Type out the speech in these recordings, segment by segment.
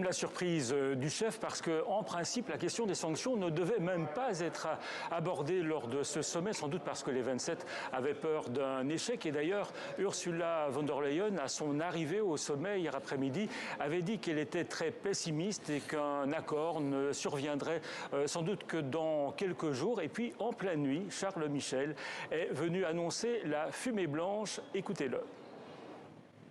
même la surprise du chef parce qu'en principe, la question des sanctions ne devait même pas être abordée lors de ce sommet, sans doute parce que les 27 avaient peur d'un échec. Et d'ailleurs, Ursula von der Leyen, à son arrivée au sommet hier après-midi, avait dit qu'elle était très pessimiste et qu'un accord ne surviendrait sans doute que dans quelques jours. Et puis, en pleine nuit, Charles Michel est venu annoncer la fumée blanche. Écoutez-le.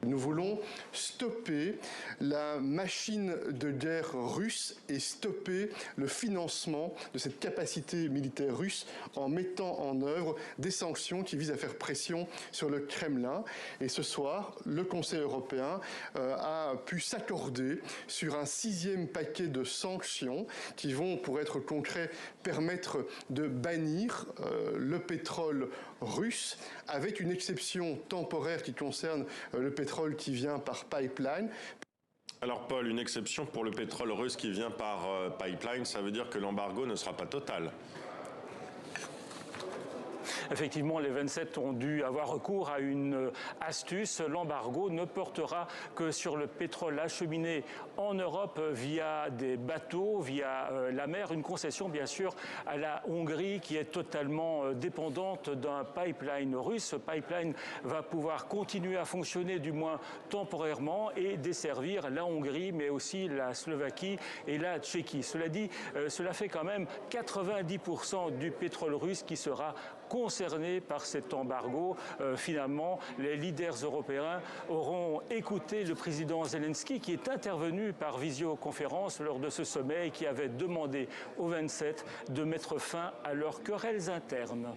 Nous voulons stopper la machine de guerre russe et stopper le financement de cette capacité militaire russe en mettant en œuvre des sanctions qui visent à faire pression sur le Kremlin. Et ce soir, le Conseil européen a pu s'accorder sur un 6e paquet de sanctions qui vont, pour être concret, permettre de bannir le pétrole russe avec une exception temporaire qui concerne le pétrole qui vient par pipeline. Alors Paul, une exception pour le pétrole russe qui vient par pipeline, ça veut dire que l'embargo ne sera pas total. Effectivement, les 27 ont dû avoir recours à une astuce. L'embargo ne portera que sur le pétrole acheminé en Europe via des bateaux, via la mer. Une concession, bien sûr, à la Hongrie qui est totalement dépendante d'un pipeline russe. Ce pipeline va pouvoir continuer à fonctionner, du moins temporairement, et desservir la Hongrie, mais aussi la Slovaquie et la Tchéquie. Cela dit, cela fait quand même 90% du pétrole russe qui sera concerné par cet embargo. Finalement, les leaders européens auront écouté le président Zelensky qui est intervenu par visioconférence lors de ce sommet et qui avait demandé aux 27 de mettre fin à leurs querelles internes.